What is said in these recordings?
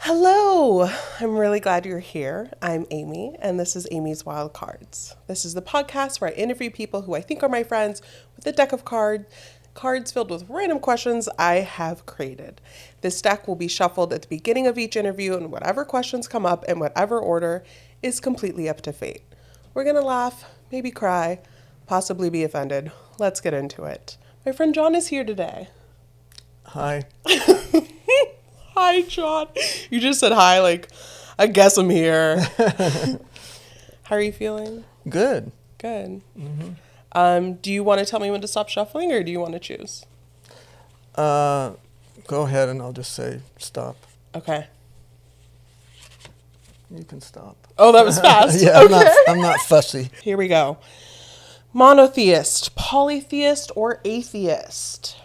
Hello, I'm really glad you're here. I'm Amy, and this is Amy's Wild Cards. This is the podcast where I interview people who I think are my friends with a deck of cards filled with random questions I have created. This deck will be shuffled at the beginning of each interview, and whatever questions come up in whatever order is completely up to fate. We're gonna laugh, maybe cry, possibly be offended. Let's get into it. My friend John is here today. Hi. Hi, John. You just said hi, like, I guess I'm here. How are you feeling? Good. Good. Do you want to tell me when to stop shuffling, or do you want to choose? Go ahead and I'll just say stop. Okay. You can stop. Oh, that was fast. Yeah, Okay. I'm not fussy. Here we go. Monotheist, polytheist, or atheist?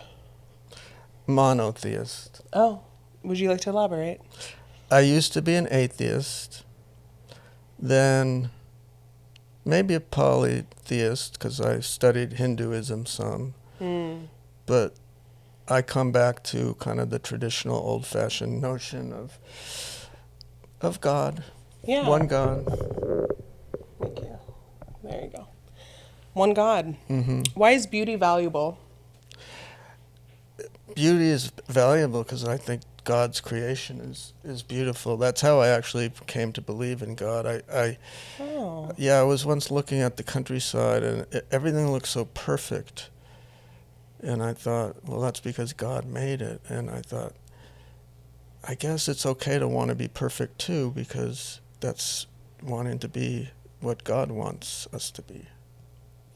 Monotheist. Oh, would you like to elaborate? I used to be an atheist, then maybe a polytheist because I studied Hinduism some, but I come back to kind of the traditional old-fashioned notion of God. Yeah. One God. Thank you. There you go. One God. Why is beauty valuable? Beauty is valuable because I think God's creation is beautiful. That's how I actually came to believe in God. I was once looking at the countryside and everything looked so perfect. And I thought, well, that's because God made it. And I thought, I guess it's okay to want to be perfect too, because that's wanting to be what God wants us to be.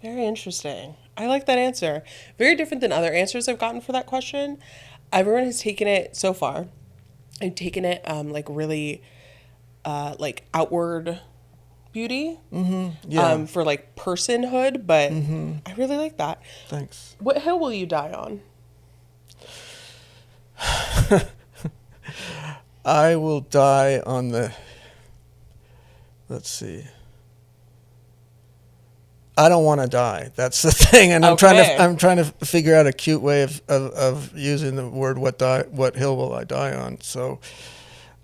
Very interesting. I like that answer. Very different than other answers I've gotten for that question. Everyone has taken it so far. I've taken it like really like outward beauty Yeah. for like personhood, but I really like that. Thanks. What hill will you die on? I will die on the, let's see. I don't want to die. That's the thing, and Okay. I'm trying to figure out a cute way of using the word what hill will I die on. So,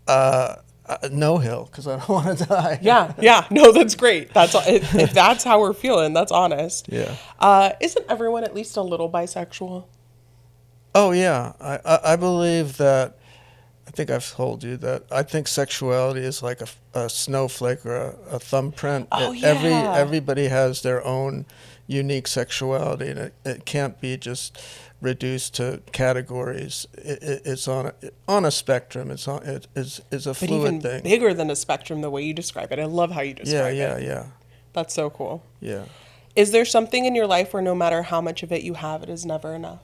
no hill, because I don't want to die. Yeah. No, that's great. That's if that's how we're feeling, that's honest. Yeah. Isn't everyone at least a little bisexual? Oh yeah. I believe that. I think I've told you that I think sexuality is like a snowflake or a thumbprint. Oh, yeah. Everybody has their own unique sexuality, and it can't be just reduced to categories. It's on a spectrum. It's a But fluid even thing. bigger than a spectrum, the way you describe it. I love how you describe it. Yeah. That's so cool. Yeah. Is there something in your life where no matter how much of it you have, it is never enough?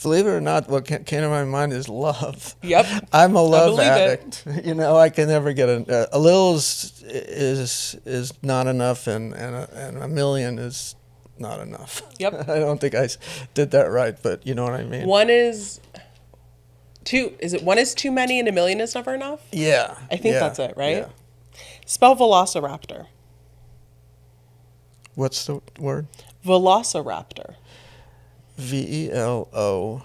Believe it or not, what came to my mind is love. Yep. I'm a love believe it. addict. You know, I can never get a little is not enough, and a million is not enough. Yep. I don't think I did that right, but you know what I mean. One is one is too many and a million is never enough? Yeah. I think yeah, that's it, right? Yeah. Spell velociraptor. What's the word? Velociraptor. VELOCATOR.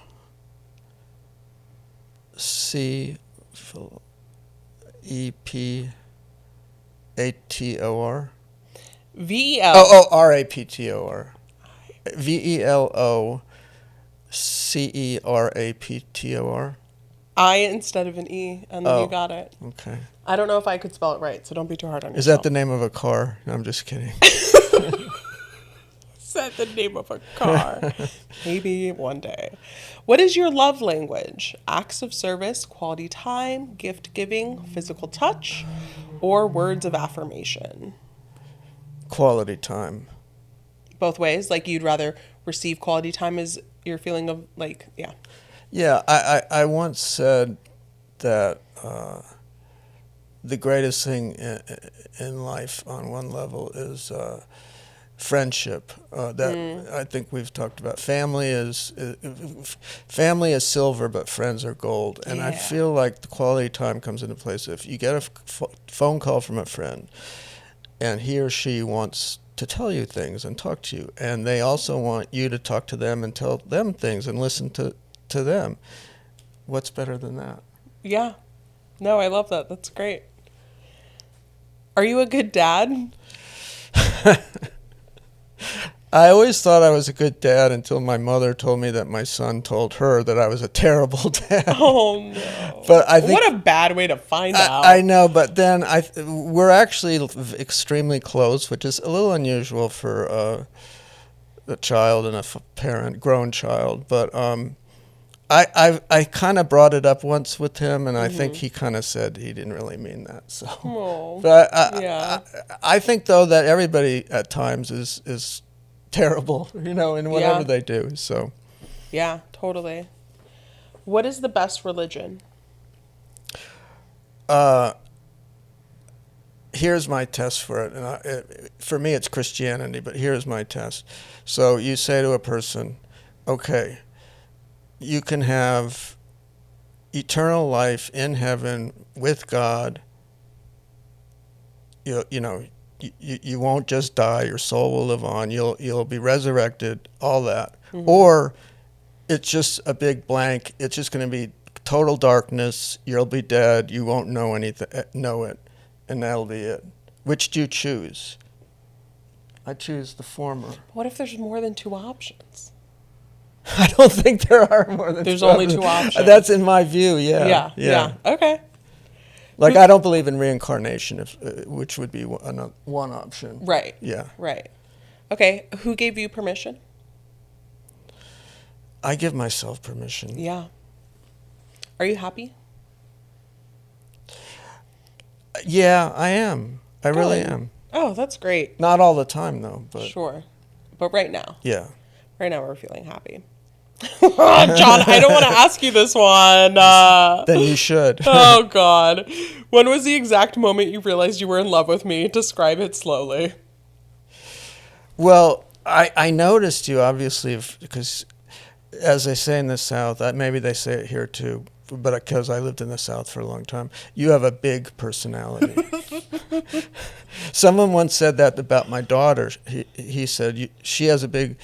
VEL. RAPTOR. VELOCERAPTOR. I instead of an E, and then Oh. you got it. Okay. I don't know if I could spell it right, so don't be too hard on Is yourself. that the name of a car? No, I'm just kidding. Is that the name of a car? Maybe one day. What is your love language? Acts of service, quality time, gift giving, physical touch, or words of affirmation? Quality time. Both ways. Like you'd rather receive quality time as your feeling of like, yeah. Yeah, I once said that the greatest thing in life on one level is friendship. That I think we've talked about. Family is silver, but friends are gold. And I Yeah. feel like the quality time comes into place if you get a phone call from a friend, and he or she wants to tell you things and talk to you, and they also want you to talk to them and tell them things and listen to them. what's better than that? Yeah. No, I love that. That's great. Are you a good dad? I always thought I was a good dad until my mother told me that my son told her that I was a terrible dad. Oh, no. But I think what a bad way to find out. I know, but then we're actually extremely close, which is a little unusual for a child and a parent, grown child. But I kind of brought it up once with him, and I think he kind of said he didn't really mean that. So, but I think though that everybody at times is terrible, in whatever they do. So, yeah, totally. What is the best religion? Here's my test for it, and for me it's Christianity, but here's my test. So you say to a person, okay, you can have eternal life in heaven with God. You won't just die, your soul will live on, you'll be resurrected, all that. Or it's just a big blank, it's just going to be total darkness, you'll be dead, you won't know it, and that'll be it. Which do you choose? I choose the former. What if there's more than two options? I don't think there are more than There's two only options. two options. That's in my view, yeah. Yeah. Okay. Like, I don't believe in reincarnation, which would be one option. Right. Yeah. Right. Okay. Who gave you permission? I give myself permission. Yeah. Are you happy? Yeah, I am. I really am. Oh, that's great. Not all the time, though. But Sure. But right now. Yeah. Right now we're feeling happy. John, I don't want to ask you this one. Then you should. Oh, God. When was the exact moment you realized you were in love with me? Describe it slowly. Well, I noticed you, obviously, because as they say in the South, maybe they say it here too, but because I lived in the South for a long time, you have a big personality. Someone once said that about my daughter. He said, she has a big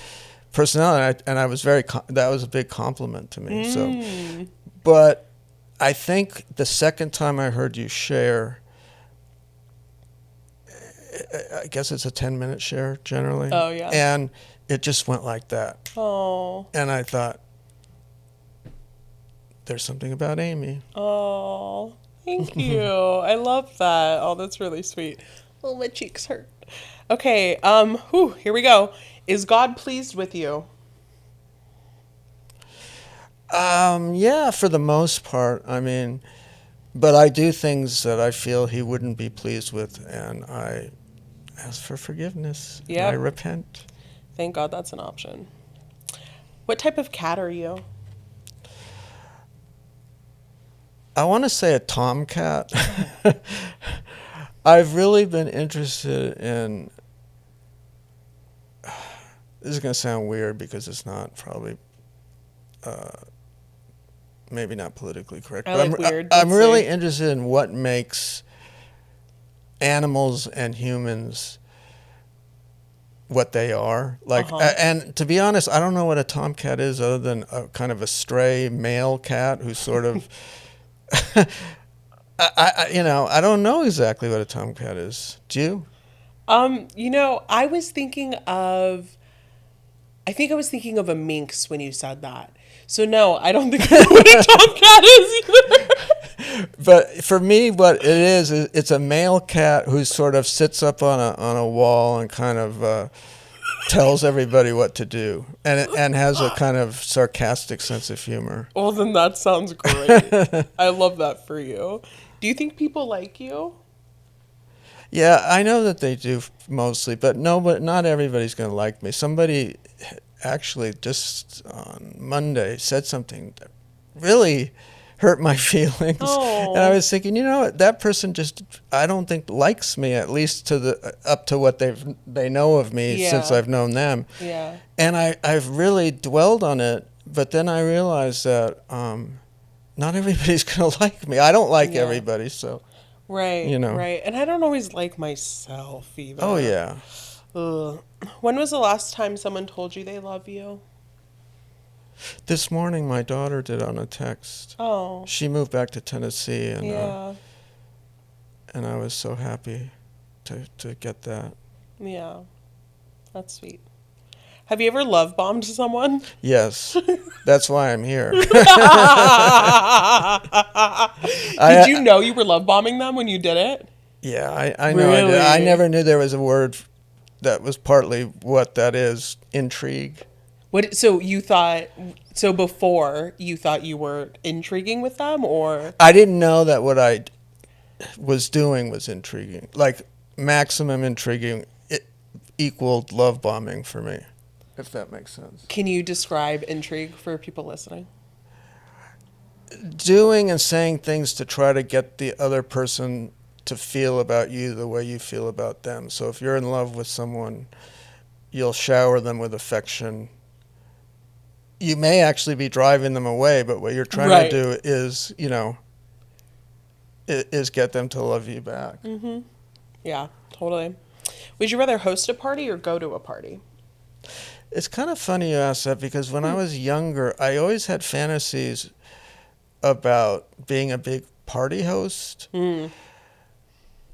personality, and I was that was a big compliment to me. So, but I think the second time I heard you share, I guess it's a 10-minute share generally. Oh, yeah. And it just went like that. Oh. And I thought, there's something about Amy. Oh, thank you. I love that. Oh, that's really sweet. Oh, my cheeks hurt. Okay, here we go. Is God pleased with you? Yeah, for the most part. I mean, but I do things that I feel he wouldn't be pleased with, and I ask for forgiveness. Yeah. I repent. Thank God that's an option. What type of cat are you? I want to say a tomcat. I've really been interested in, this is going to sound weird because it's not probably, maybe not politically correct. I'm really interested in what makes animals and humans what they are. And to be honest, I don't know what a tomcat is other than a kind of a stray male cat who's sort of, I don't know exactly what a tomcat is. Do you? I was thinking of a minx when you said that. So no, I don't think I know what a tomcat is either. But for me, what it is it's a male cat who sort of sits up on a wall and kind of tells everybody what to do, and has a kind of sarcastic sense of humor. Well, then that sounds great. I love that for you. Do you think people like you? Yeah, I know that they do mostly, but not everybody's going to like me. Somebody actually just on Monday said something that really hurt my feelings. Oh. And I was thinking, that person just, I don't think likes me, at least up to what they know of me since I've known them. Yeah. And I've really dwelled on it, but then I realized that not everybody's going to like me. I don't like everybody, so. Right, right. And I don't always like myself either. Oh, yeah. Ugh. When was the last time someone told you they love you? This morning, my daughter did on a text. Oh. She moved back to Tennessee, Yeah. And I was so happy to get that. Yeah. That's sweet. Have you ever love bombed someone? Yes, that's why I'm here. Did you know you were love bombing them when you did it? Yeah, I know I did. I Really? never knew there was a word that was partly what that is, intrigue. What? So before you thought you were intriguing with them, or I didn't know that what I was doing was intriguing. Like maximum intriguing equaled love bombing for me, if that makes sense. can you describe intrigue for people listening? Doing and saying things to try to get the other person to feel about you the way you feel about them. So if you're in love with someone, you'll shower them with affection. You may actually be driving them away, but what you're trying Right. to do is, is get them to love you back. Mm-hmm. Yeah, totally. Would you rather host a party or go to a party? It's kind of funny you ask that because when I was younger, I always had fantasies about being a big party host. I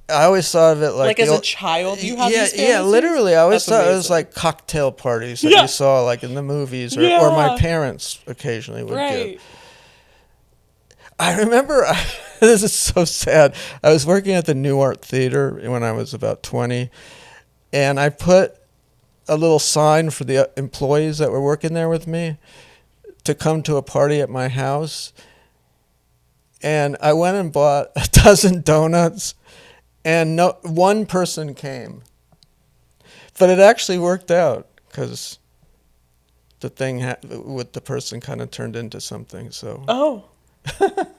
always thought of it like As a child, you had these yeah, fantasies? literally. I always That's thought it was amazing. like cocktail parties that Yeah. you saw like in the movies, or Yeah. my parents occasionally would Right. give. I remember, this is so sad. I was working at the New Art Theater when I was about 20, and I put a little sign for the employees that were working there with me to come to a party at my house. And I went and bought a dozen donuts, and no one person came. But it actually worked out because the thing with the person kind of turned into something. So Oh.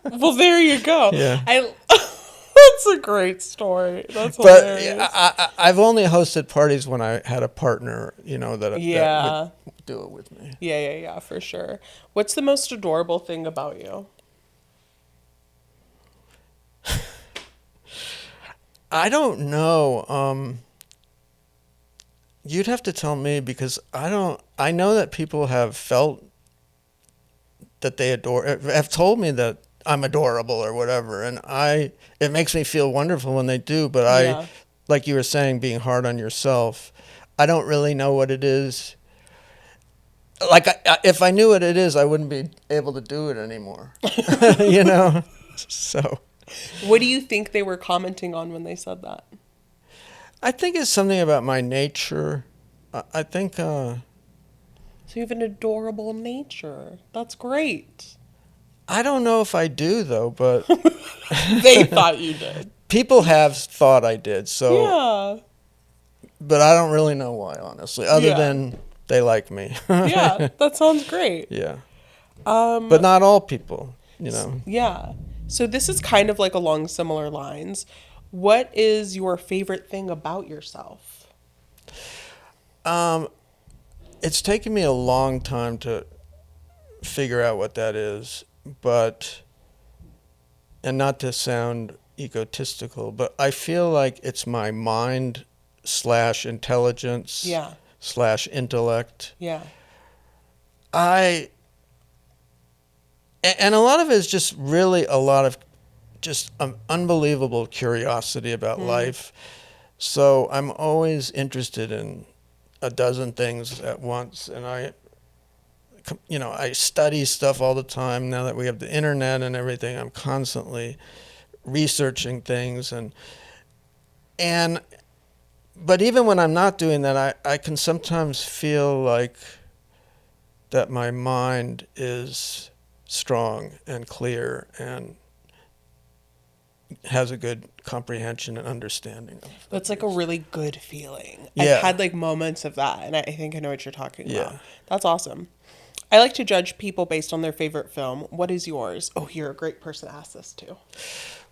Well, there you go. Yeah. That's a great story. That's But hilarious. I've only hosted parties when I had a partner, that Yeah. would do it with me. Yeah, for sure. What's the most adorable thing about you? I don't know. You'd have to tell me because I don't. I know that people have felt that they have told me that I'm adorable or whatever, and it makes me feel wonderful when they do. But Yeah. like you were saying, being hard on yourself, I don't really know what it is. Like if I knew what it is, I wouldn't be able to do it anymore. So. What do you think they were commenting on when they said that? I think it's something about my nature. I think. So you have an adorable nature. That's great. I don't know if I do though, but They thought you did. people have thought I did. So, Yeah. but I don't really know why, honestly, other Yeah. than they like me. Yeah, that sounds great. Yeah. But not all people. Yeah. So this is kind of like along similar lines. What is your favorite thing about yourself? It's taken me a long time to figure out what that is, and not to sound egotistical, but I feel like it's my mind / intelligence Yeah. / intellect. Yeah. And a lot of it is just really a lot of just unbelievable curiosity about life. So I'm always interested in a dozen things at once, and I study stuff all the time. Now that we have the internet and everything, I'm constantly researching things, but even when I'm not doing that, I can sometimes feel like that my mind is strong and clear and has a good comprehension and understanding of That's like a really good feeling. Yeah. I've had like moments of that, and I think I know what you're talking about. Yeah. That's awesome. I like to judge people based on their favorite film. What is yours? Oh, you're a great person to ask this to.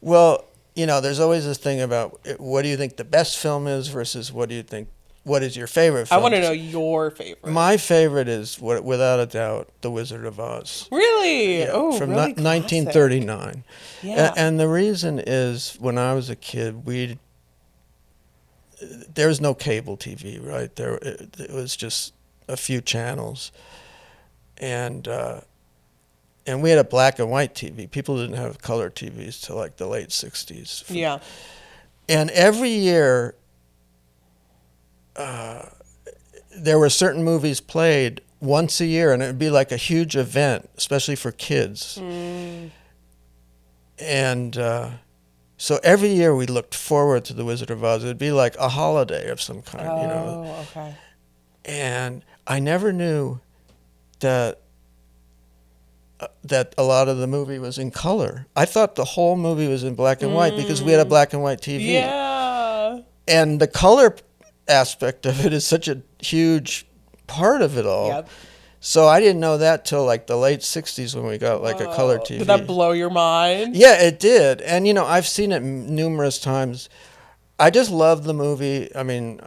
Well, there's always this thing about what do you think the best film is versus what is your favorite film? I want to know your favorite. My favorite is, without a doubt, The Wizard of Oz. Really? Yeah, Oh, from really? Classic. 1939. Yeah. And the reason is, when I was a kid, there was no cable TV, right? It was just a few channels. and we had a black and white TV. People didn't have color TVs till like the late 60s. Yeah. And every year, there were certain movies played once a year, and it would be like a huge event, especially for kids. And so every year we looked forward to The Wizard of Oz. It would be like a holiday of some kind, you know. Oh, okay. And I never knew that a lot of the movie was in color. I thought the whole movie was in black and white because we had a black and white TV. Yeah. And the color aspect of it is such a huge part of it all. Yep. So I didn't know that till like the late 60s when we got like a color TV. Did that blow your mind? Yeah, it did. And, you know, I've seen it numerous times. I just love the movie. I mean,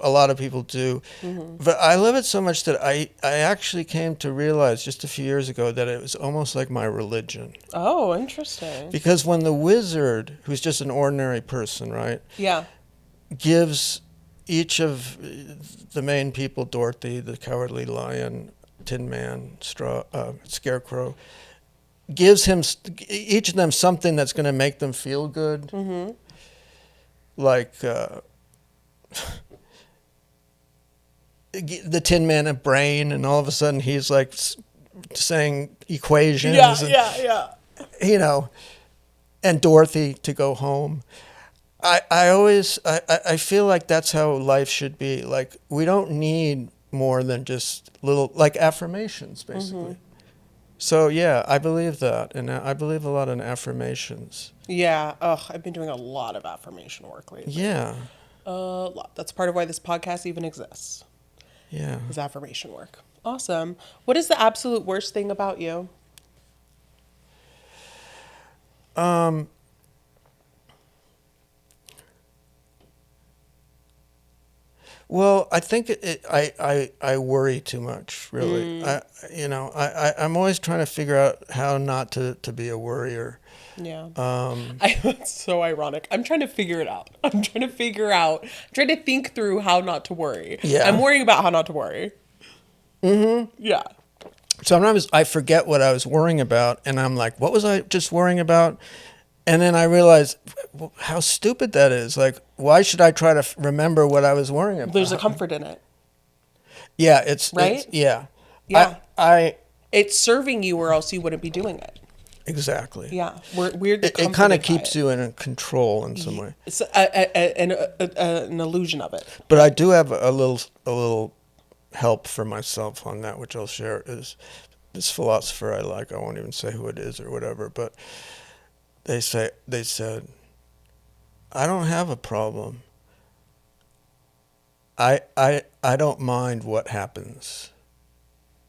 a lot of people do. But I love it so much that I actually came to realize just a few years ago that it was almost like my religion. Oh, interesting. Because when the wizard, who's just an ordinary person, right, Yeah. gives each of the main people, Dorothy, the Cowardly Lion, Tin Man, Scarecrow, gives him each of them something that's going to make them feel good. Like the Tin Man a brain, and all of a sudden he's like saying equations. Yeah. You know, and Dorothy to go home. I feel like that's how life should be. Like, we don't need more than just little, like, affirmations, basically. So, yeah, I believe that. And I believe a lot in affirmations. Yeah. Ugh, I've been doing a lot of affirmation work lately. Yeah. A lot. That's part of why this podcast even exists. Yeah. Is affirmation work. Awesome. What is the absolute worst thing about you? Well, I think I worry too much, really. I'm always trying to figure out how not to be a worrier. Yeah. It's so ironic. I'm trying to figure it out. I'm trying to think through how not to worry. Yeah. I'm worrying about how not to worry. Yeah. Sometimes I forget what I was worrying about, and I'm like, what was I just worrying about? And then I realize how stupid that is. Like, why should I try to remember what I was worrying about? There's a comfort in it. Yeah, it's right. Yeah. It's serving you, or else you wouldn't be doing it. Exactly. Yeah, we're it kind of keeps you in control in some way. It's an illusion of it. But I do have a little help for myself on that, which I'll share. Is this philosopher I like? I won't even say who it is or whatever, but they said, I don't have a problem. I don't mind what happens.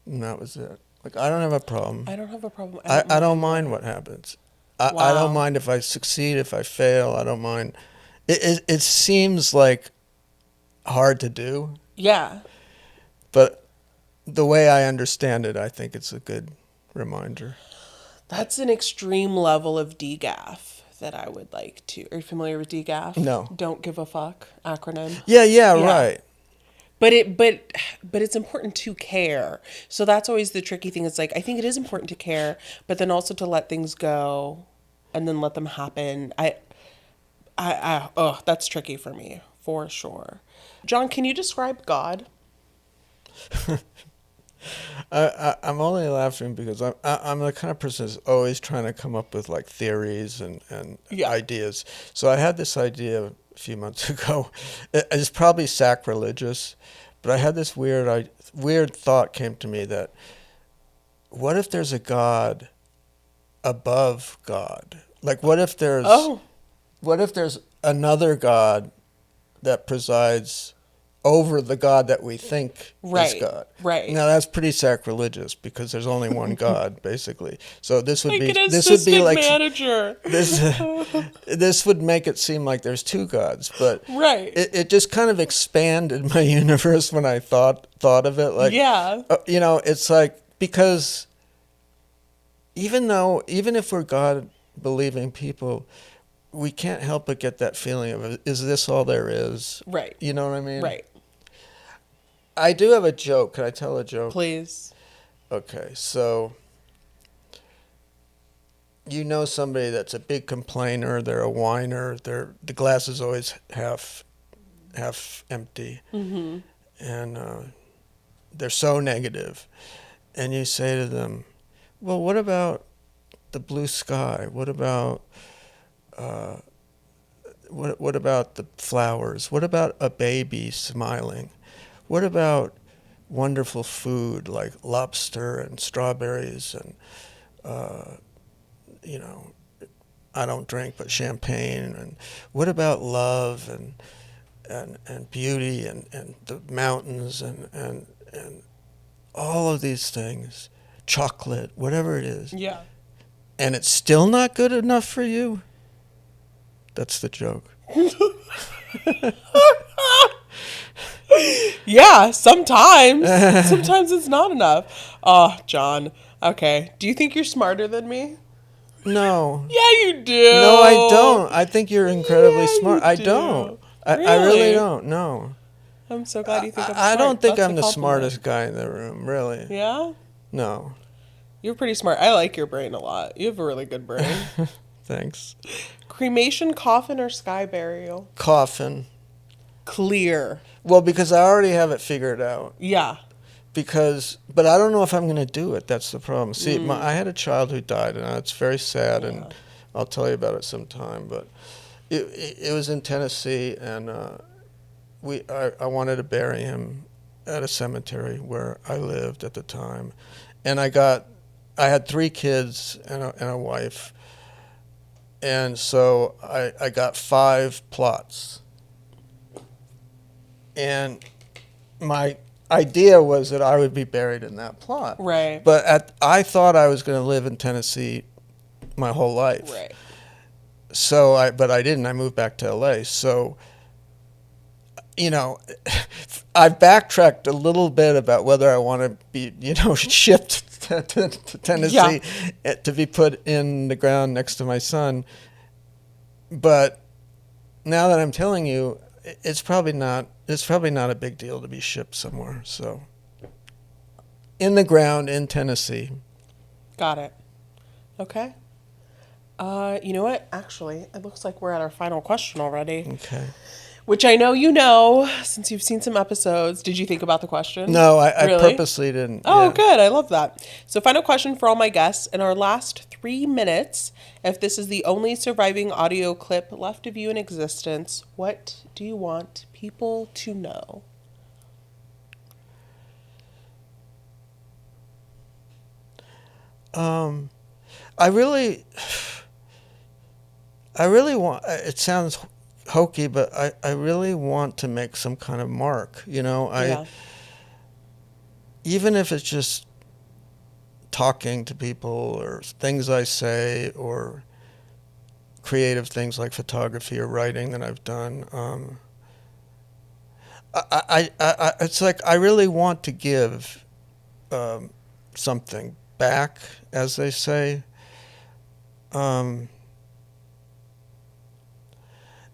And that was it. Like, I don't have a problem. I don't have a problem. I don't mind what happens. I don't mind if I succeed, if I fail. I don't mind. It seems like hard to do. Yeah. But the way I understand it, I think it's a good reminder. That's an extreme level of DGAF that I would like to. Are you familiar with DGAF? No. Don't give a fuck acronym. Yeah, right. But it's important to care. So that's always the tricky thing. It's like, I think it is important to care, but then also to let things go and then let them happen. That's tricky for me, for sure. John, can you describe God? I'm only laughing because I'm the kind of person who's always trying to come up with like theories and ideas. So I had this idea a few months ago. It's probably sacrilegious, but I had this weird thought came to me that what if there's a God above God? Like what if there's another God that presides over the God that we think is God. Right. Now that's pretty sacrilegious because there's only one God, basically. So this would like be like manager. This would make it seem like there's two gods, but right. It just kind of expanded my universe when I thought of it. Like, it's like, because even if we're God believing people, we can't help but get that feeling of, is this all there is? Right. You know what I mean? Right. I do have a joke. Can I tell a joke? Please. Okay, so you know somebody that's a big complainer, they're a whiner, the glass is always half empty, and they're so negative, and you say to them, well, what about the blue sky? What about what about the flowers? What about a baby smiling? What about wonderful food like lobster and strawberries and I don't drink, but champagne. And what about love and beauty and the mountains and all of these things, chocolate, whatever it is. Yeah. And it's still not good enough for you? That's the joke. Yeah, sometimes. Sometimes it's not enough. Oh, John. Okay. Do you think you're smarter than me? No. Yeah, you do. No, I don't. I think you're incredibly smart. I do. don't. I Really? really don't. No. I'm so glad you think I'm smart. I don't think That's I'm a the compliment. smartest guy in the room, really. Yeah? No. You're pretty smart. I like your brain a lot. You have a really good brain. Thanks. Cremation, coffin, or sky burial? Coffin. Clear. Well, because I already have it figured out. Yeah. But I don't know if I'm going to do it. That's the problem. See, I had a child who died, and it's very sad, and I'll tell you about it sometime. But it was in Tennessee, and I wanted to bury him at a cemetery where I lived at the time, and I had 3 kids and a wife, and so I got 5 plots, and my idea was that I would be buried in that plot. Right. But I thought I was going to live in Tennessee my whole life. Right. But I didn't. I moved back to LA. So, I've backtracked a little bit about whether I want to be, shipped to Tennessee to be put in the ground next to my son. But now that I'm telling you, it's probably not a big deal to be shipped somewhere. So, in the ground in Tennessee. Got it. Okay. You know what? Actually, it looks like we're at our final question already. Okay. Which I know you know, since you've seen some episodes. Did you think about the question? No, I Really? purposely didn't. Oh, Yeah. good. I love that. So, final question for all my guests. In our last 3 minutes, if this is the only surviving audio clip left of you in existence, what do you want people to know? I really want, it sounds hokey, but I really want to make some kind of mark, even if it's just talking to people or things I say or creative things like photography or writing that I've done. It's like I really want to give something back, as they say. And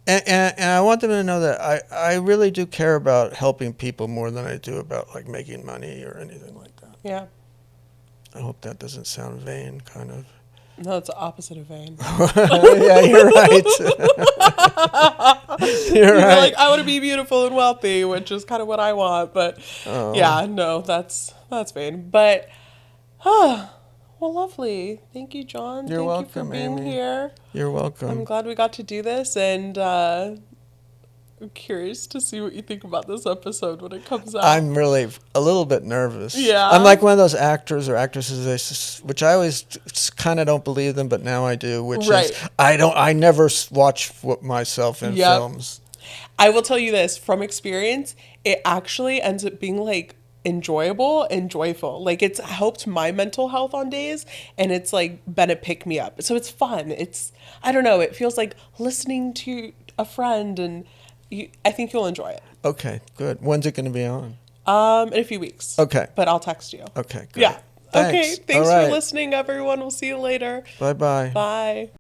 I want them to know that I really do care about helping people more than I do about like making money or anything like that. Yeah. I hope that doesn't sound vain, kind of. No, it's the opposite of vain. Yeah, you're right. You're right. Like, I want to be beautiful and wealthy, which is kind of what I want. But yeah, no, that's vain. But, well, lovely. Thank you, John. You're welcome, Thank you for being Amy. here. You're welcome. I'm glad we got to do this, and I'm curious to see what you think about this episode when it comes out. I'm really a little bit nervous. Yeah. I'm like one of those actors or actresses, which I always kind of don't believe them, but now I do. Which Right. is I never watch myself in Yep. films. I will tell you this from experience, it actually ends up being like enjoyable and joyful. Like, it's helped my mental health on days, and it's like been a pick me up. So it's fun. I don't know, it feels like listening to a friend, and I think you'll enjoy it. Okay, good. When's it going to be on? In a few weeks. Okay. But I'll text you. Okay, good. Yeah. Thanks. Okay. Thanks All right. for listening, everyone. We'll see you later. Bye-bye. Bye.